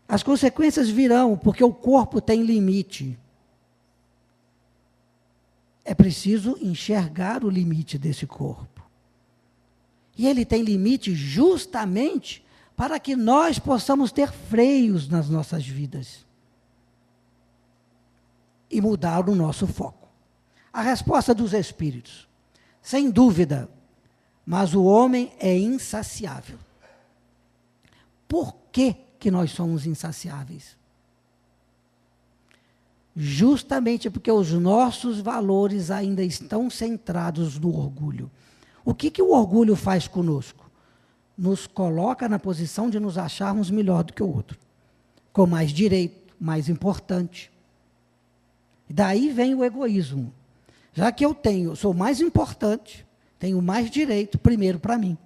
As consequências virão, porque o corpo tem limite. É preciso enxergar o limite desse corpo. E ele tem limite justamente para que nós possamos ter freios nas nossas vidas. E mudar o nosso foco. A resposta dos espíritos. Sem dúvida, mas o homem é insaciável. Por que nós somos insaciáveis? Justamente porque os nossos valores ainda estão centrados no orgulho. O que o orgulho faz conosco? Nos coloca na posição de nos acharmos melhor do que o outro, com mais direito, mais importante. Daí vem o egoísmo. Já que eu sou mais importante, tenho mais direito, primeiro para mim.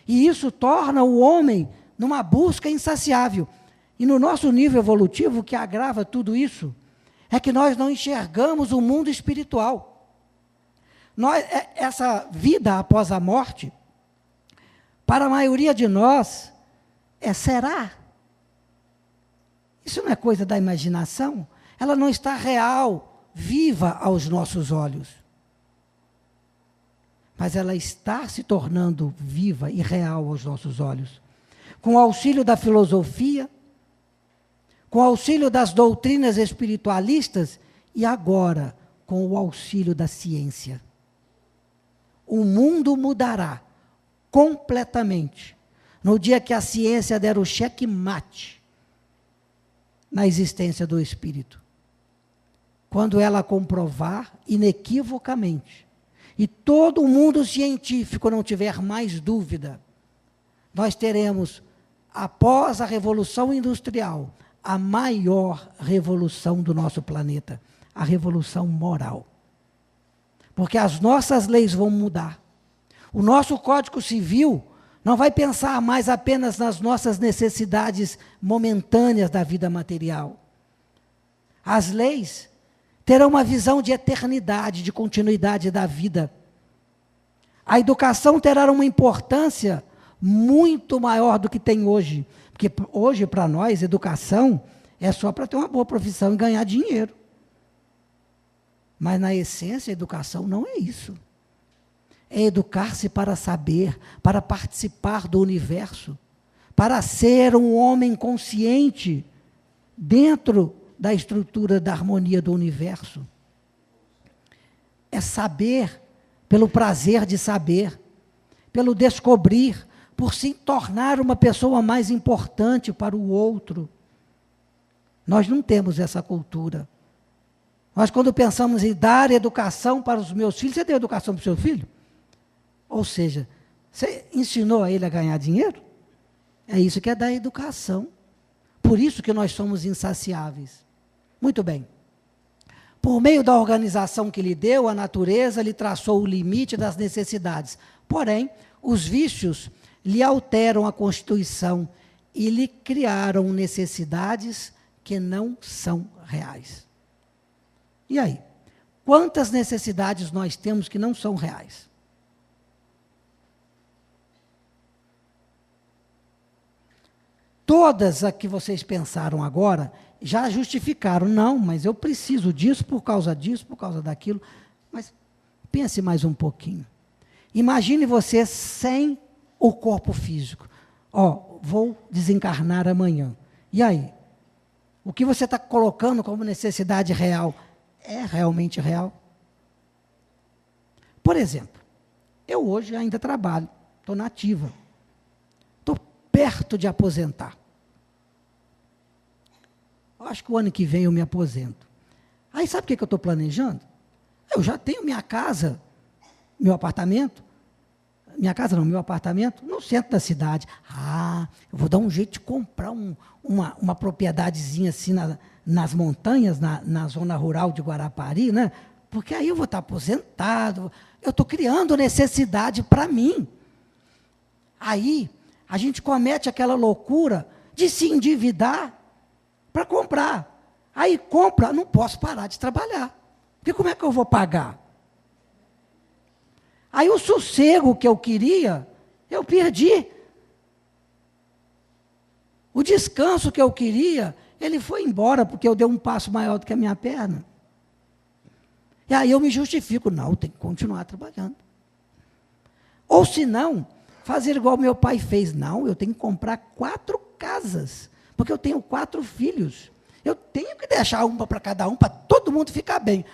E isso torna o homem numa busca insaciável. E no nosso nível evolutivo, o que agrava tudo isso é que nós não enxergamos o mundo espiritual. Essa vida após a morte, para a maioria de nós, será? Isso não é coisa da imaginação? Ela não está real, viva aos nossos olhos. Mas ela está se tornando viva e real aos nossos olhos. Com o auxílio da filosofia, com o auxílio das doutrinas espiritualistas e agora com o auxílio da ciência. O mundo mudará completamente no dia que a ciência der o checkmate na existência do espírito. Quando ela comprovar inequivocamente e todo o mundo científico não tiver mais dúvida, nós teremos, após a Revolução Industrial, a maior revolução do nosso planeta, a revolução moral. Porque as nossas leis vão mudar. O nosso Código Civil não vai pensar mais apenas nas nossas necessidades momentâneas da vida material. As leis terão uma visão de eternidade, de continuidade da vida. A educação terá uma importância muito maior do que tem hoje. Porque hoje, para nós, educação é só para ter uma boa profissão e ganhar dinheiro. Mas, na essência, a educação não é isso. É educar-se para saber, para participar do universo, para ser um homem consciente dentro da estrutura da harmonia do universo. É saber pelo prazer de saber, pelo descobrir, por se tornar uma pessoa mais importante para o outro. Nós não temos essa cultura. Nós, quando pensamos em dar educação para os meus filhos, você deu educação para o seu filho? Ou seja, você ensinou a ele a ganhar dinheiro? É isso que é dar educação. Por isso que nós somos insaciáveis. Muito bem. Por meio da organização que lhe deu, a natureza lhe traçou o limite das necessidades. Porém, os vícios lhe alteram a constituição e lhe criaram necessidades que não são reais. E aí? Quantas necessidades nós temos que não são reais? Todas as que vocês pensaram agora já justificaram. Não, mas eu preciso disso, por causa daquilo. Mas pense mais um pouquinho. Imagine você sem o corpo físico. Vou desencarnar amanhã. E aí? O que você está colocando como necessidade real é realmente real? Por exemplo, eu hoje ainda trabalho, estou na ativa. Estou perto de aposentar. Eu acho que o ano que vem eu me aposento. Aí sabe o que eu estou planejando? Eu já tenho minha casa, meu apartamento. Minha casa não, meu apartamento, no centro da cidade. Eu vou dar um jeito de comprar uma propriedadezinha assim nas montanhas, na zona rural de Guarapari, né? Porque aí eu vou estar aposentado. Eu estou criando necessidade para mim. Aí a gente comete aquela loucura de se endividar para comprar. Aí compra, não posso parar de trabalhar. Porque como é que eu vou pagar? Aí o sossego que eu queria, eu perdi. O descanso que eu queria, ele foi embora, porque eu dei um passo maior do que a minha perna. E aí eu me justifico, não, eu tenho que continuar trabalhando. Ou se não, fazer igual meu pai fez. Não, eu tenho que comprar 4 casas, porque eu tenho 4 filhos. Eu tenho que deixar uma para cada um, para todo mundo ficar bem.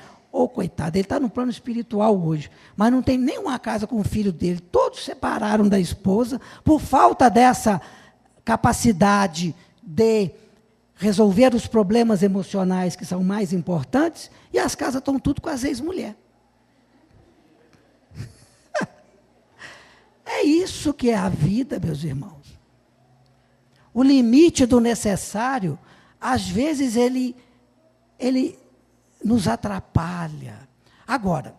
Coitado, ele está no plano espiritual hoje, mas não tem nenhuma casa com o filho dele. Todos separaram da esposa por falta dessa capacidade de resolver os problemas emocionais que são mais importantes, e as casas estão tudo com as ex-mulheres. É isso que é a vida, meus irmãos. O limite do necessário, às vezes, ele nos atrapalha. Agora,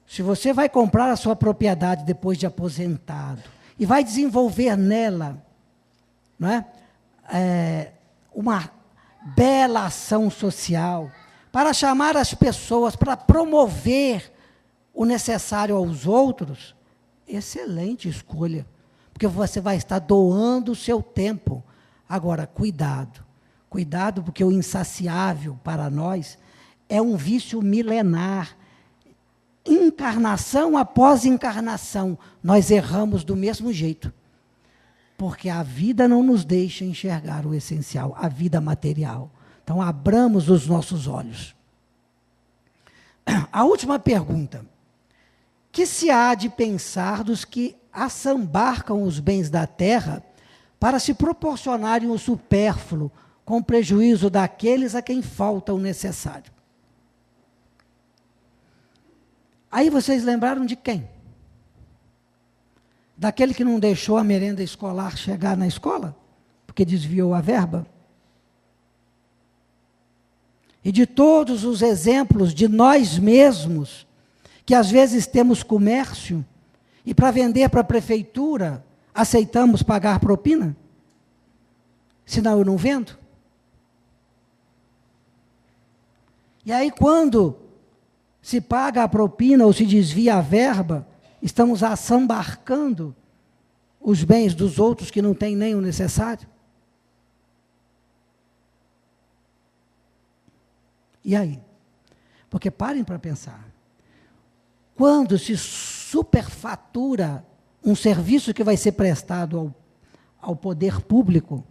se você vai comprar a sua propriedade depois de aposentado e vai desenvolver nela, não é? bela ação social, para chamar as pessoas, para promover o necessário aos outros, excelente escolha, porque você vai estar doando o seu tempo. Agora, cuidado, cuidado, porque o insaciável para nós é um vício milenar. Encarnação após encarnação, nós erramos do mesmo jeito, porque a vida não nos deixa enxergar o essencial, a vida material. Então, abramos os nossos olhos. A última pergunta. Que se há de pensar dos que assambarcam os bens da terra para se proporcionarem o supérfluo, com prejuízo daqueles a quem falta o necessário? Aí vocês lembraram de quem? Daquele que não deixou a merenda escolar chegar na escola, porque desviou a verba? E de todos os exemplos de nós mesmos, que às vezes temos comércio, e para vender para a prefeitura, aceitamos pagar propina? Senão eu não vendo. E aí quando se paga a propina ou se desvia a verba, estamos assambarcando os bens dos outros que não têm nem o necessário? E aí? Porque parem para pensar. Quando se superfatura um serviço que vai ser prestado ao poder público,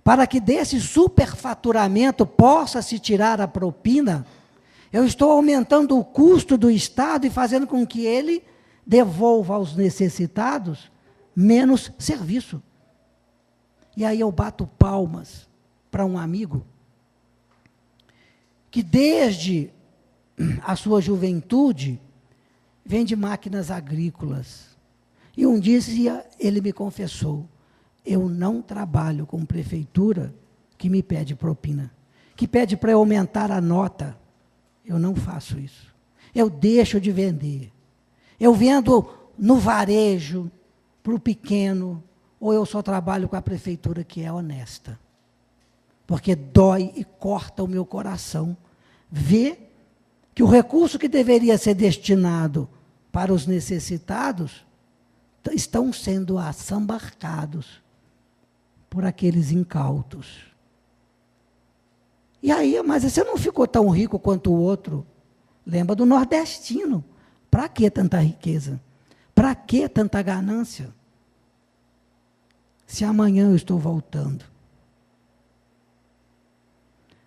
para que desse superfaturamento possa se tirar a propina, eu estou aumentando o custo do Estado e fazendo com que ele devolva aos necessitados menos serviço. E aí eu bato palmas para um amigo que desde a sua juventude vende máquinas agrícolas. E um dia ele me confessou: eu não trabalho com prefeitura que me pede propina, que pede para eu aumentar a nota. Eu não faço isso. Eu deixo de vender. Eu vendo no varejo, para o pequeno, ou eu só trabalho com a prefeitura que é honesta. Porque dói e corta o meu coração ver que o recurso que deveria ser destinado para os necessitados estão sendo assambarcados por aqueles incautos. E aí, mas você não ficou tão rico quanto o outro? Lembra do nordestino. Para que tanta riqueza? Para que tanta ganância? Se amanhã eu estou voltando.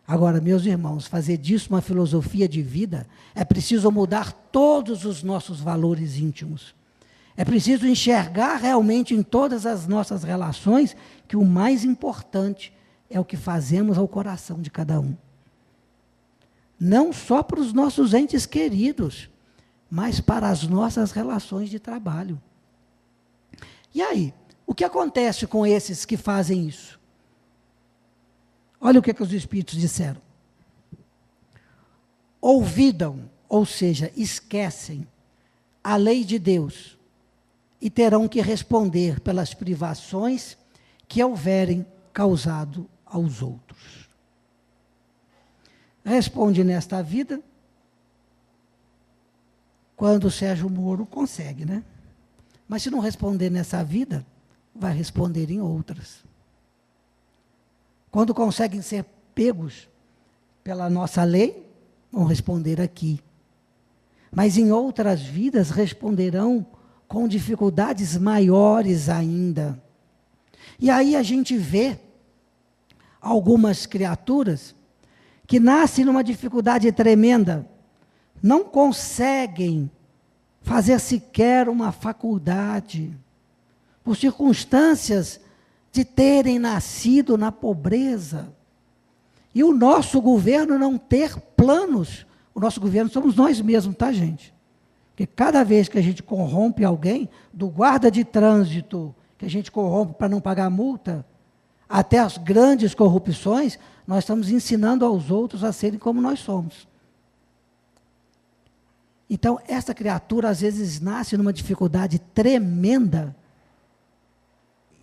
Agora, meus irmãos, fazer disso uma filosofia de vida, é preciso mudar todos os nossos valores íntimos. É preciso enxergar realmente em todas as nossas relações que o mais importante é o que fazemos ao coração de cada um. Não só para os nossos entes queridos, mas para as nossas relações de trabalho. E aí, o que acontece com esses que fazem isso? Olha o que os Espíritos disseram. Olvidam, ou seja, esquecem a lei de Deus e terão que responder pelas privações que houverem causado aos outros. Responde nesta vida, quando o Sérgio Moro consegue, né? Mas se não responder nessa vida, vai responder em outras. Quando conseguem ser pegos pela nossa lei, vão responder aqui. Mas em outras vidas responderão com dificuldades maiores ainda. E aí a gente vê algumas criaturas que nascem numa dificuldade tremenda, não conseguem fazer sequer uma faculdade, por circunstâncias de terem nascido na pobreza. E o nosso governo não ter planos. O nosso governo somos nós mesmos, tá, gente? Porque cada vez que a gente corrompe alguém, do guarda de trânsito, que a gente corrompe para não pagar multa, até as grandes corrupções, nós estamos ensinando aos outros a serem como nós somos. Então, essa criatura, às vezes, nasce numa dificuldade tremenda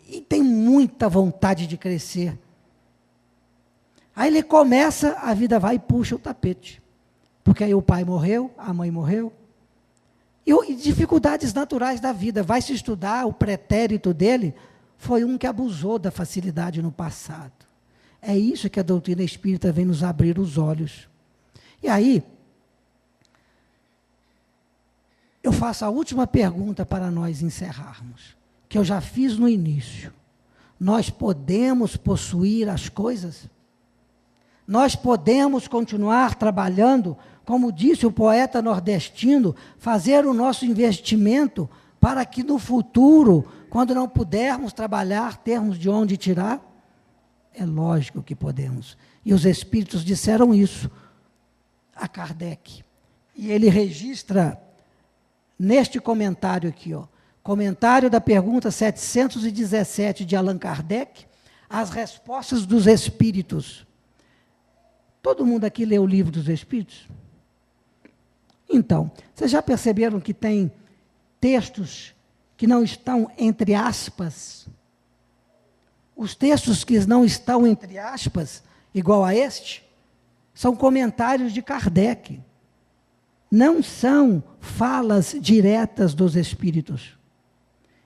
e tem muita vontade de crescer. Aí ele começa, a vida vai e puxa o tapete. Porque aí o pai morreu, a mãe morreu. E dificuldades naturais da vida. Vai se estudar, o pretérito dele foi um que abusou da facilidade no passado. É isso que a doutrina espírita vem nos abrir os olhos. E aí, eu faço a última pergunta para nós encerrarmos, que eu já fiz no início. Nós podemos possuir as coisas? Nós podemos continuar trabalhando, como disse o poeta nordestino, fazer o nosso investimento para que no futuro, quando não pudermos trabalhar, termos de onde tirar? É lógico que podemos. E os espíritos disseram isso a Kardec. E ele registra neste comentário aqui, comentário da pergunta 717 de Allan Kardec, as respostas dos espíritos. Todo mundo aqui lê o livro dos espíritos? Então, vocês já perceberam que tem textos que não estão entre aspas? Os textos que não estão entre aspas, igual a este, são comentários de Kardec. Não são falas diretas dos espíritos.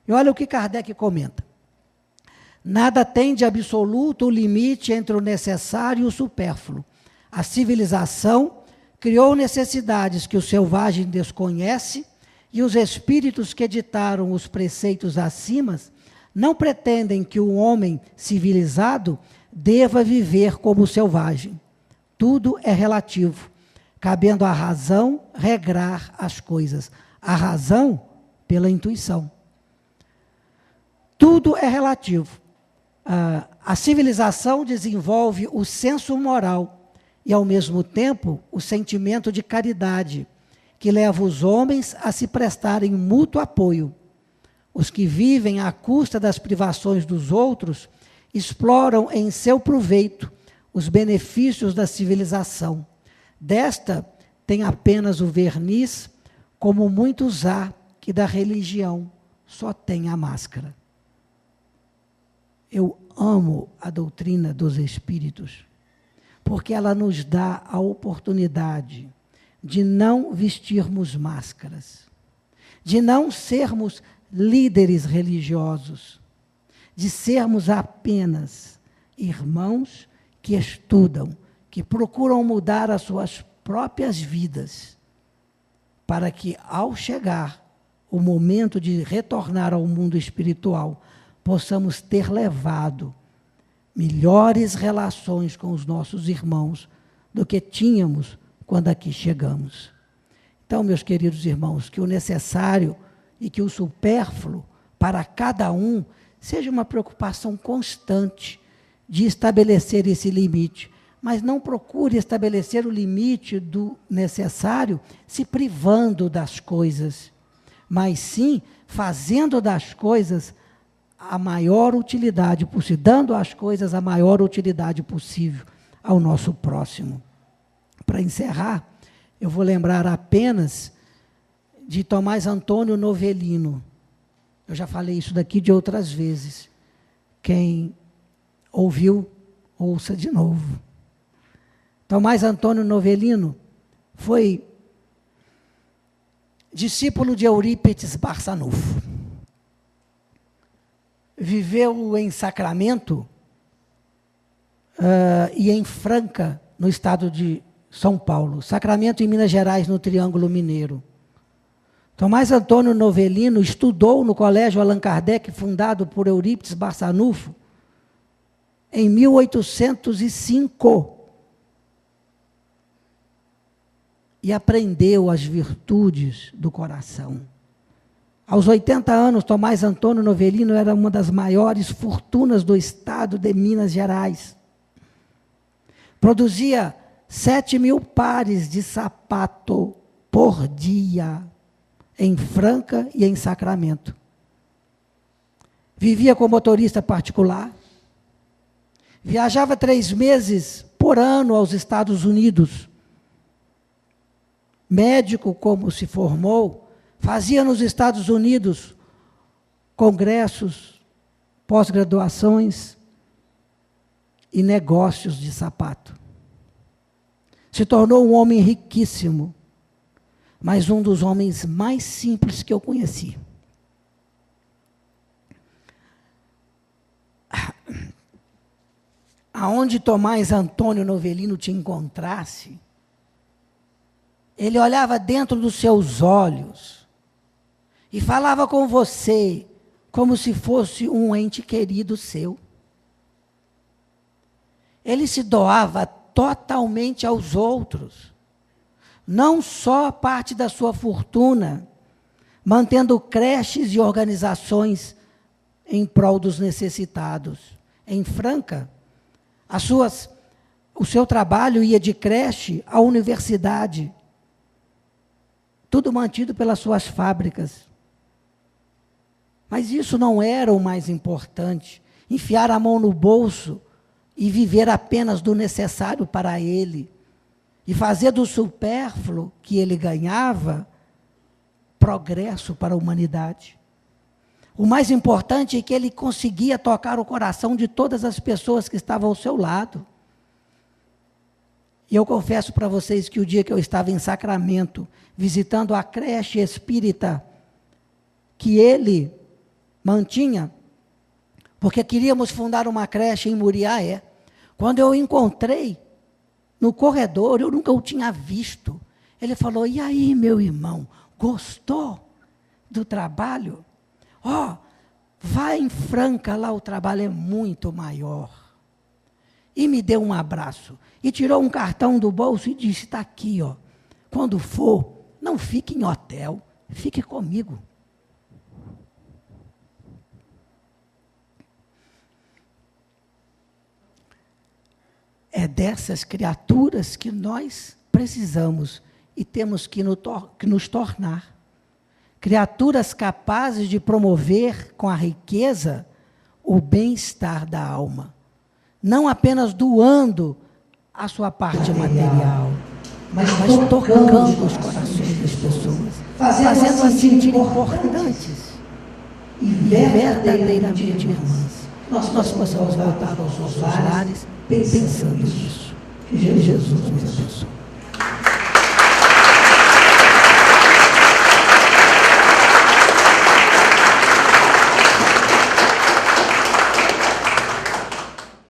E olha o que Kardec comenta. Nada tem de absoluto o limite entre o necessário e o supérfluo. A civilização criou necessidades que o selvagem desconhece, e os espíritos que editaram os preceitos acima não pretendem que o homem civilizado deva viver como o selvagem. Tudo é relativo, cabendo à razão regrar as coisas. A razão pela intuição. Tudo é relativo. A civilização desenvolve o senso moral e, ao mesmo tempo, o sentimento de caridade, que leva os homens a se prestarem mútuo apoio. Os que vivem à custa das privações dos outros exploram em seu proveito os benefícios da civilização. Desta tem apenas o verniz, como muitos há que da religião só tem a máscara. Eu amo a doutrina dos espíritos, porque ela nos dá a oportunidade de não vestirmos máscaras, de não sermos líderes religiosos, de sermos apenas irmãos que estudam, que procuram mudar as suas próprias vidas, para que, ao chegar o momento de retornar ao mundo espiritual, possamos ter levado melhores relações com os nossos irmãos do que tínhamos quando aqui chegamos. Então, meus queridos irmãos, que o necessário e que o supérfluo para cada um seja uma preocupação constante de estabelecer esse limite, mas não procure estabelecer o limite do necessário se privando das coisas, mas sim fazendo das coisas a maior utilidade possível, dando às coisas a maior utilidade possível ao nosso próximo. Para encerrar, eu vou lembrar apenas de Tomás Antônio Novellino. Eu já falei isso daqui de outras vezes. Quem ouviu, ouça de novo. Tomás Antônio Novellino foi discípulo de Eurípides Barçanufo. Viveu em Sacramento e em Franca, no estado de São Paulo. Sacramento em Minas Gerais, no Triângulo Mineiro. Tomás Antônio Novellino estudou no Colégio Allan Kardec, fundado por Eurípides Barçanufo, em 1805. E aprendeu as virtudes do coração. Aos 80 anos, Tomás Antônio Novellino era uma das maiores fortunas do estado de Minas Gerais. Produzia 7.000 pares de sapato por dia, em Franca e em Sacramento. Vivia com motorista particular. Viajava 3 meses por ano aos Estados Unidos. Médico, como se formou, fazia nos Estados Unidos congressos, pós-graduações, e negócios de sapato. Se tornou um homem riquíssimo, mas um dos homens mais simples que eu conheci. Aonde Tomás Antônio Novelino te encontrasse, ele olhava dentro dos seus olhos e falava com você como se fosse um ente querido seu. Ele se doava totalmente aos outros, não só parte da sua fortuna, mantendo creches e organizações em prol dos necessitados. Em Franca, o seu trabalho ia de creche à universidade, tudo mantido pelas suas fábricas. Mas isso não era o mais importante. Enfiar a mão no bolso e viver apenas do necessário para ele, e fazer do supérfluo que ele ganhava progresso para a humanidade. O mais importante é que ele conseguia tocar o coração de todas as pessoas que estavam ao seu lado. E eu confesso para vocês que o dia que eu estava em Sacramento, visitando a creche espírita que ele mantinha, porque queríamos fundar uma creche em Muriaé. Quando eu o encontrei no corredor, eu nunca o tinha visto. Ele falou: e aí, meu irmão, gostou do trabalho? Vai em Franca, lá o trabalho é muito maior. E me deu um abraço. E tirou um cartão do bolso e disse: está aqui, quando for, não fique em hotel, fique comigo. É dessas criaturas que nós precisamos e temos que nos tornar. Criaturas capazes de promover com a riqueza o bem-estar da alma. Não apenas doando a sua parte material, mas tocando os corações das pessoas, fazendo-as sentir importantes e verdadeiramente irmãs. Nós possamos voltar aos nossos lares pensando nisso. Que Jesus nos abençoe.